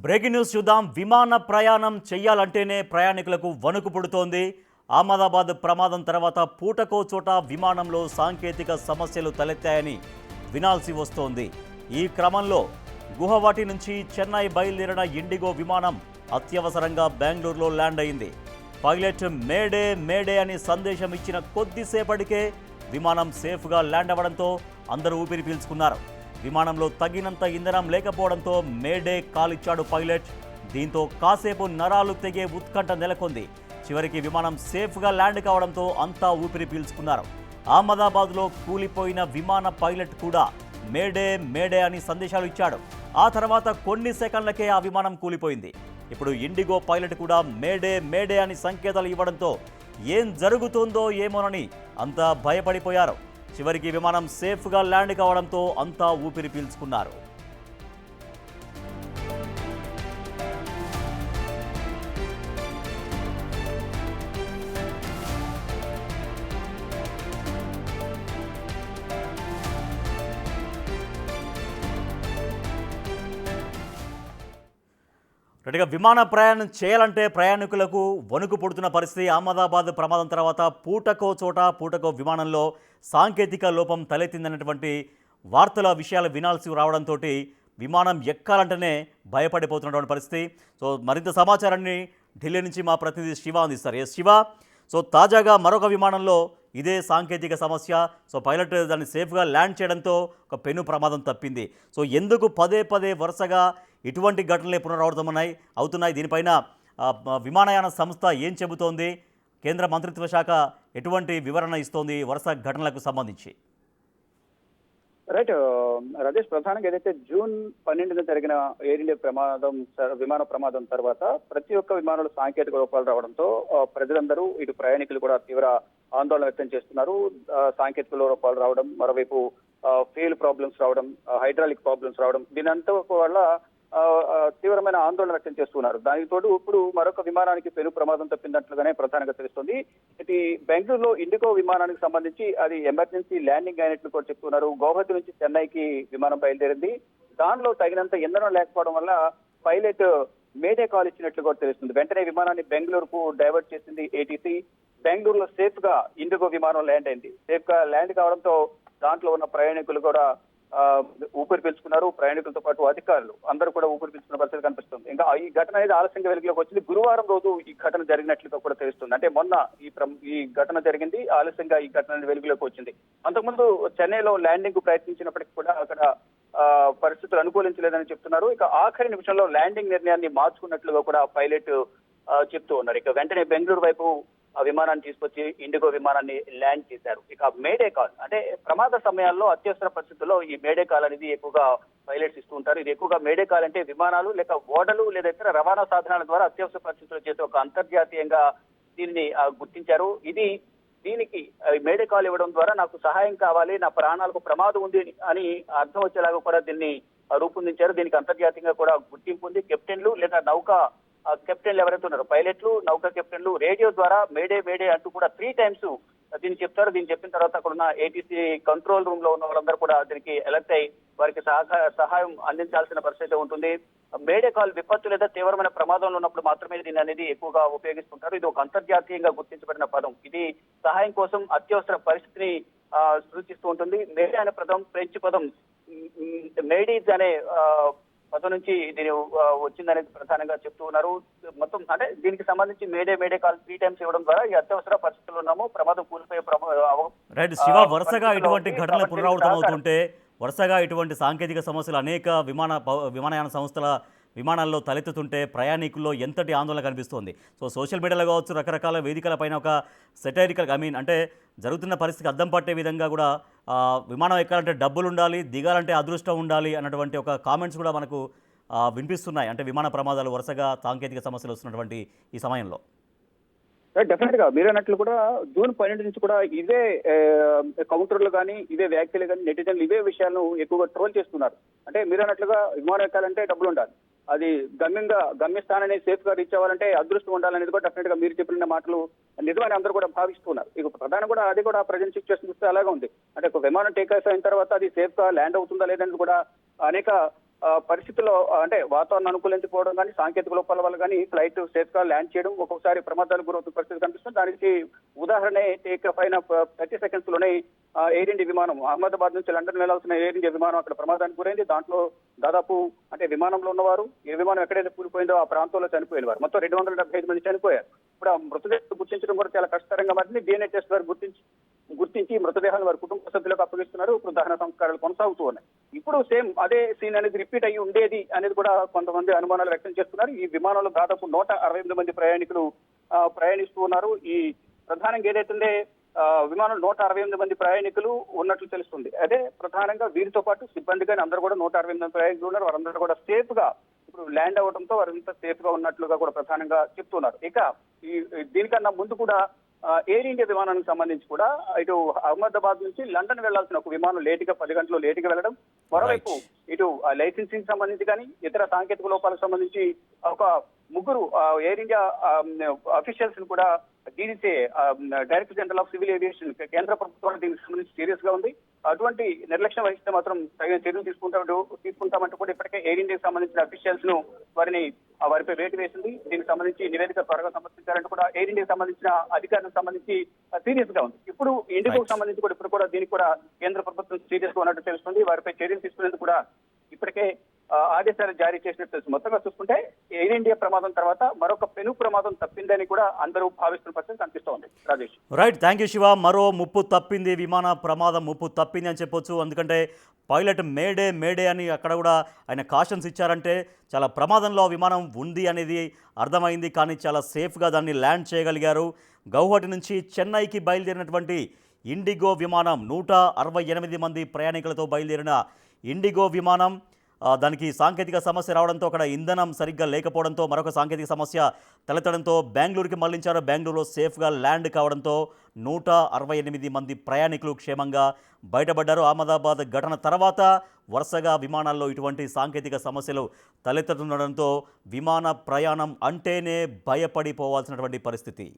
Breaking news చూద్దాం. విమాన ప్రయాణం చేయాలంటేనే ప్రయాణికులకు వణుకు పుడుతోంది. అహ్మదాబాద్ ప్రమాదం తర్వాత పూటకో చోట విమానంలో సాంకేతిక సమస్యలు తలెత్తాయని వినాల్సి వస్తోంది. ఈ క్రమంలో గుహవాటి నుంచి చెన్నై బయలుదేరిన ఇండిగో విమానం అత్యవసరంగా బెంగళూరులో ల్యాండ్ అయింది. పైలట్ మేడే మేడే అని సందేశం ఇచ్చిన కొద్దిసేపటికే విమానం సేఫ్గా ల్యాండ్ అవ్వడంతో అందరూ ఊపిరి పీల్చుకున్నారు. విమానంలో తగినంత ఇంధనం లేకపోవడంతో మేడే కాలిచ్చాడు పైలట్. దీంతో కాసేపు నరాలు తెగే ఉత్కంఠ నెలకొంది. చివరికి విమానం సేఫ్గా ల్యాండ్ కావడంతో అంతా ఊపిరి పీల్చుకున్నారు. అహ్మదాబాద్లో కూలిపోయిన విమాన పైలట్ కూడా మేడే మేడే అని సందేశాలు ఇచ్చాడు. ఆ తర్వాత కొన్ని సెకండ్లకే ఆ విమానం కూలిపోయింది. ఇప్పుడు ఇండిగో పైలట్ కూడా మేడే మేడే అని సంకేతాలు ఇవ్వడంతో ఏం జరుగుతుందో ఏమోనని అంతా భయపడిపోయారు. చివరికి విమానం సేఫ్గా ల్యాండ్ కావడంతో అంతా ఊపిరి పీల్చుకున్నారు. రెడ్డిగా విమాన ప్రయాణం చేయాలంటే ప్రయాణికులకు వణుకు పుడుతున్న పరిస్థితి. అహ్మదాబాద్ ప్రమాదం తర్వాత పూటకో చోట పూటకో విమానంలో సాంకేతిక లోపం తలెత్తిందనేటువంటి వార్తల విషయాలు వినాల్సి రావడంతో విమానం ఎక్కాలంటేనే భయపడిపోతున్నటువంటి పరిస్థితి. సో మరింత సమాచారాన్ని ఢిల్లీ నుంచి మా ప్రతినిధి శివ అందిస్తారు. శివ, సో తాజాగా మరొక విమానంలో ఇదే సాంకేతిక సమస్య. సో పైలట్ దాన్ని సేఫ్గా ల్యాండ్ చేయడంతో ఒక పెను ప్రమాదం తప్పింది. సో ఎందుకు పదే పదే వరుసగా ఇటువంటి ఘటనలే అవుతున్నాయి? దీనిపైన విమానయాన సంస్థ ఏం చెబుతోంది? కేంద్ర మంత్రిత్వ శాఖ ఎటువంటి వివరణ ఇస్తోంది వరుస ఘటనలకు సంబంధించి? రైట్ రాజేష్, ప్రధానంగా ఏదైతే జూన్ 12న జరిగిన ఎయిర్ ఇండియా విమాన ప్రమాదం తర్వాత ప్రతి ఒక్క విమానంలో సాంకేతిక లోపాలు రావడంతో ప్రజలందరూ ఇటు ప్రయాణికులు కూడా తీవ్ర ఆందోళన వ్యక్తం చేస్తున్నారు. సాంకేతిక లోపాలు రావడం, మరోవైపు ఫ్యూయల్ ప్రాబ్లమ్స్ రావడం, హైడ్రాలిక్ ప్రాబ్లమ్స్ రావడం, దీనంతా వల్ల తీవ్రమైన ఆందోళన వ్యక్తం చేస్తున్నారు. దానికి తోడు ఇప్పుడు మరొక విమానానికి పెను ప్రమాదం తప్పినట్లుగానే ప్రధానంగా తెలుస్తుంది. ఇది బెంగళూరులో ఇండిగో విమానానికి సంబంధించి అది ఎమర్జెన్సీ ల్యాండింగ్ అయినట్లు కూడా చెప్తున్నారు. గౌహతి నుంచి చెన్నైకి విమానం బయలుదేరింది. దానిలో తగినంత ఇంధనం లేకపోవడం వల్ల పైలట్ మేడే కాల్ ఇచ్చినట్లు కూడా తెలుస్తుంది. వెంటనే విమానాన్ని బెంగళూరుకు డైవర్ట్ చేసింది ఏటీసీ. బెంగళూరులో సేఫ్ గా ఇండిగో విమానం ల్యాండ్ అయింది. సేఫ్ గా ల్యాండ్ కావడంతో దాంట్లో ఉన్న ప్రయాణికులు కూడా ఊపిరి పీల్చుకున్నారు. ప్రయాణికులతో పాటు అధికారులు అందరూ కూడా ఊపిరి పీల్చుకున్న పరిస్థితి కనిపిస్తుంది. ఇంకా ఈ ఘటన అనేది ఆలస్యంగా వెలుగులోకి వచ్చింది. గురువారం రోజు ఈ ఘటన జరిగినట్లుగా కూడా తెలుస్తుంది. అంటే మొన్న ఈ ఘటన జరిగింది, ఆలస్యంగా ఈ ఘటన వెలుగులోకి వచ్చింది. అంతకుముందు చెన్నైలో ల్యాండింగ్ ప్రయత్నించినప్పటికీ కూడా అక్కడ పరిస్థితులు అనుకూలించలేదని చెప్తున్నారు. ఇక ఆఖరి నిమిషంలో ల్యాండింగ్ నిర్ణయాన్ని మార్చుకున్నట్లుగా కూడా పైలట్ చెప్తూ ఉన్నారు. ఇక వెంటనే బెంగళూరు వైపు ఆ విమానాన్ని తీసుకొచ్చి ఇండిగో విమానాన్ని ల్యాండ్ చేశారు. ఇక మేడే కాల్ అంటే ప్రమాద సమయాల్లో అత్యవసర పరిస్థితుల్లో ఈ మేడే కాల్ అనేది ఎక్కువగా పైలట్స్ ఇస్తూ ఉంటారు. ఇది ఎక్కువగా మేడే కాల్ అంటే విమానాలు లేక ఓడలు లేదా ఇతర రవాణా సాధనాల ద్వారా అత్యవసర పరిస్థితుల్లో చేసే ఒక అంతర్జాతీయంగా దీనిని గుర్తించారు. దీనికి మేడే కాల్ ఇవ్వడం ద్వారా నాకు సహాయం కావాలి, నా ప్రాణాలకు ప్రమాదం ఉంది అని అర్థం వచ్చేలాగా కూడా దీన్ని రూపొందించారు. దీనికి అంతర్జాతీయంగా కూడా గుర్తింపు ఉంది. కెప్టెన్లు లేదా నౌక కెప్టెన్లు ఎవరైతే ఉన్నారో పైలట్లు, నౌకా కెప్టెన్లు రేడియో ద్వారా మేడే మేడే అంటూ కూడా 3 times దీన్ని చెప్తారు. దీన్ని చెప్పిన తర్వాత అక్కడ ఉన్న ఏటీసీ కంట్రోల్ రూమ్ లో ఉన్న వాళ్ళందరూ కూడా దీనికి అలర్ట్ అయి వారికి సహాయం అందించాల్సిన పరిస్థితి ఉంటుంది. మేడే కాల్ విపత్తు లేదా తీవ్రమైన ప్రమాదంలో ఉన్నప్పుడు మాత్రమే దీన్ని అనేది ఎక్కువగా ఉపయోగిస్తుంటారు. ఇది ఒక అంతర్జాతీయంగా గుర్తించబడిన పదం. ఇది సహాయం కోసం అత్యవసర పరిస్థితిని సూచిస్తూ ఉంటుంది. మేడే అనే పదం ఫ్రెంచ్ పదం మేడీస్ అనే పదం నుంచి దీని వచ్చిందనేది ప్రధానంగా చెప్తూ ఉన్నారు. మొత్తం అంటే దీనికి సంబంధించి మేడే మేడే కాల్ 3 times ఇవ్వడం ద్వారా ఈ అత్యవసర పరిస్థితుల్లో ఉన్నాము, ప్రమాదం కూలిపోయే రైట్ శివ, వరుసగా ఇటువంటి ఘటనలు పునరావృతం అవుతుంటే వరుసగా ఇటువంటి సాంకేతిక సమస్యలు అనేక విమానయాన సంస్థల విమానాల్లో తలెత్తుతుంటే ప్రయాణికుల్లో ఎంతటి ఆందోళన కనిపిస్తోంది. సో సోషల్ మీడియాలో కావచ్చు, రకరకాల వేదికలపైన ఒక సెటైరికల్ అంటే జరుగుతున్న పరిస్థితికి అద్దం పట్టే విధంగా కూడా విమానం ఎక్కాలంటే డబ్బులు ఉండాలి, దిగాలంటే అదృష్టం ఉండాలి అన్నటువంటి ఒక కామెంట్స్ కూడా మనకు వినిపిస్తున్నాయి. అంటే విమాన ప్రమాదాలు వరుసగా సాంకేతిక సమస్యలు వస్తున్నటువంటి ఈ సమయంలో డెఫినెట్ గా మీరు అన్నట్లు కూడా జూన్ 12 నుంచి కూడా ఇవే కౌంటర్లు కానీ ఇవే వ్యాఖ్యలు కానీ నెటిజన్లు ఇవే విషయాలను ఎక్కువగా ట్రోల్ చేస్తున్నారు. అంటే మీరు అన్నట్లుగా విమానం ఎక్కాలంటే డబ్బులు ఉండాలి, అది గమ్యస్థానాన్ని సేఫ్ గా రీచ్ అవ్వాలంటే అదృష్టం ఉండాలనేది కూడా డెఫినెట్ గా మీరు చెప్పిన మాటలు నిజమని అందరూ కూడా భావిస్తున్నారు. ఇక ప్రధాని కూడా అది కూడా ప్రజెంట్ సిచ్యువేషన్ చూస్తే అలాగే ఉంది. అంటే ఒక విమానం టేక్ ఆఫ్ అయిన తర్వాత అది సేఫ్ గా ల్యాండ్ అవుతుందా లేదని కూడా అనేక పరిస్థితుల్లో అంటే వాతావరణం అనుకూలించకపోవడం కానీ సాంకేతిక లోపాల వల్ల కానీ ఫ్లైట్ సేఫ్ గా ల్యాండ్ చేయడం ఒక్కొక్కసారి ప్రమాదాలకు గురవుతున్న పరిస్థితి కనిపిస్తుంది. దానికి ఉదాహరణ టేక్ ఆఫ్ అయిన 30 సెకండ్స్ లోనే ఎయిర్ ఇండియా విమానం అహ్మదాబాద్ నుంచి లండన్ వెళ్లాల్సిన ఎయిర్ ఇండియా విమానం అక్కడ ప్రమాదానికి గురైంది. దాంట్లో దాదాపు అంటే విమానంలో ఉన్నవారు ఏ విమానం ఎక్కడైతే కూలిపోయిందో ఆ ప్రాంతంలో చనిపోయిన వారు మొత్తం 275 మంది చనిపోయారు. ఇప్పుడు ఆ మృతదేహాలు గుర్తించడం కూడా చాలా కష్టతరంగా మారింది. DNA టెస్ట్ వారు గుర్తించి మృతదేహాలు వారి కుటుంబ సభ్యులకు అప్పగిస్తున్నారు. ఇప్పుడు దహన సంస్కారాలు కొనసాగుతూ ఉన్నాయి. ఇప్పుడు సేమ్ అదే సీన్ అనేది రిపీట్ అయ్యి ఉండేది అనేది కూడా కొంతమంది అనుమానాలు వ్యక్తం చేస్తున్నారు. ఈ విమానంలో దాదాపు 168 మంది ప్రయాణికులు ప్రయాణిస్తూ ఉన్నారు. ఈ ప్రధానంగా ఏదైతుందే విమానం 168 మంది ప్రయాణికులు ఉన్నట్లు తెలుస్తుంది. అదే ప్రధానంగా వీరితో పాటు సిబ్బంది కానీ అందరూ కూడా 168 మంది ప్రయాణికులు ఉన్నారు. వారందరూ కూడా సేఫ్ గా ఇప్పుడు ల్యాండ్ అవడంతో వారంతా సేఫ్ గా ఉన్నట్లుగా కూడా ప్రధానంగా చెప్తున్నారు. ఇక ఈ దీనికన్నా ముందు కూడా ఎయిర్ ఇండియా విమానానికి సంబంధించి కూడా ఇటు అహ్మదాబాద్ నుంచి లండన్ వెళ్లాల్సిన ఒక విమానం 10 గంటలు లేటుగా వెళ్ళడం, మరోవైపు ఇటు లైసెన్సింగ్ సంబంధించి కానీ ఇతర సాంకేతిక లోపాలకు సంబంధించి ఒక ముగ్గురు ఎయిర్ ఇండియా అఫీషియల్స్ ని కూడా DGCA director general of civil aviation కేంద్ర ప్రభుత్వం దీనికి సంబంధించి సీరియస్ గా ఉంది. అటువంటి నిర్లక్ష్యం వహిస్తే మాత్రం తగిన చర్యలు తీసుకుంటామంటూ కూడా ఇప్పటికే ఎయిర్ ఇండియాకి సంబంధించిన అఫీషియల్స్ ను వారిపై వేటు వేసింది. దీనికి సంబంధించి నివేదిక త్వరగా సమర్పించారంటూ కూడా ఎయిర్ ఇండియాకి సంబంధించిన అధికారులకు సంబంధించి సీరియస్ గా ఉంది. ఇప్పుడు ఇండిగోకు సంబంధించి కూడా ఇప్పుడు కూడా దీనికి కూడా కేంద్ర ప్రభుత్వం సీరియస్ గా ఉన్నట్టు తెలుస్తుంది. వారిపై చర్యలు తీసుకునేందుకు కూడా ఇప్పటికే ఆదేశాలు జారీ చేసినట్టు తెలుసు. మొత్తంగా చూసుకుంటే ఎయిర్ ఇండియా ప్రమాదం తర్వాత మరొక పెను ప్రమాదం తప్పిందని కూడా అందరూ భావిస్తున్న పరిస్థితి కనిపిస్తోంది. Rajesh, right, thank you Shiva. మరో ముప్పు తప్పింది, విమాన ప్రమాదం ముప్పు తప్పింది అని చెప్పొచ్చు. ఎందుకంటే పైలట్ మేడే అని అక్కడ కూడా ఆయన కాషన్స్ ఇచ్చారంటే చాలా ప్రమాదంలో విమానం ఉంది అనేది అర్థమైంది. కానీ చాలా సేఫ్గా దాన్ని ల్యాండ్ చేయగలిగారు. గౌహటి నుంచి చెన్నైకి బయలుదేరినటువంటి ఇండిగో విమానం 168 మంది ప్రయాణికులతో బయలుదేరిన ఇండిగో విమానం దానికి సాంకేతిక సమస్య రావడంతో అక్కడ ఇంధనం సరిగ్గా లేకపోవడంతో మరొక సాంకేతిక సమస్య తలెత్తడంతో బెంగళూరుకి మళ్లించారు. బెంగళూరులో సేఫ్గా ల్యాండ్ కావడంతో 168 మంది ప్రయాణికులు క్షేమంగా బయటపడ్డారు. అహ్మదాబాద్ ఘటన తర్వాత వరుసగా విమానాల్లో ఇటువంటి సాంకేతిక సమస్యలు తలెత్తుతుండడంతో విమాన ప్రయాణం అంటేనే భయపడిపోవాల్సినటువంటి పరిస్థితి.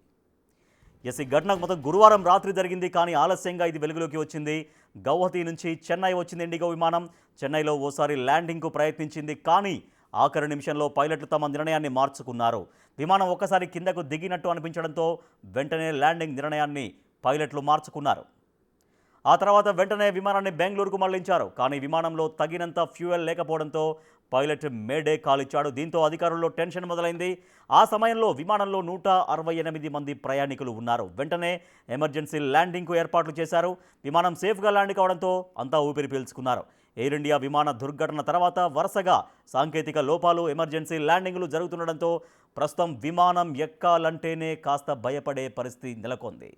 ఈ ఘటనకు మొత్తం గురువారం రాత్రి జరిగింది. కానీ ఆలస్యంగా ఇది వెలుగులోకి వచ్చింది. గౌహతి నుంచి చెన్నై వచ్చింది ఇండిగో విమానం. చెన్నైలో ఓసారి ల్యాండింగ్కు ప్రయత్నించింది. కానీ ఆఖరి నిమిషంలో పైలట్లు తమ నిర్ణయాన్ని మార్చుకున్నారు. విమానం ఒక్కసారి కిందకు దిగినట్టు అనిపించడంతో వెంటనే ల్యాండింగ్ నిర్ణయాన్ని పైలట్లు మార్చుకున్నారు. ఆ తర్వాత వెంటనే విమానాన్ని బెంగళూరుకు మళ్లించారు. కానీ విమానంలో తగినంత ఫ్యూయల్ లేకపోవడంతో పైలట్ మేడే కాల్ ఇచ్చాడు. దీంతో అధికారుల్లో టెన్షన్ మొదలైంది. ఆ సమయంలో విమానంలో 168 మంది ప్రయాణికులు ఉన్నారు. వెంటనే ఎమర్జెన్సీ ల్యాండింగ్కు ఏర్పాట్లు చేశారు. విమానం సేఫ్గా ల్యాండ్ కావడంతో అంతా ఊపిరి పీల్చుకున్నారు. ఎయిర్ ఇండియా విమాన దుర్ఘటన తర్వాత వరుసగా సాంకేతిక లోపాలు, ఎమర్జెన్సీ ల్యాండింగ్లు జరుగుతుండడంతో ప్రస్తుతం విమానం ఎక్కాలంటేనే కాస్త భయపడే పరిస్థితి నెలకొంది.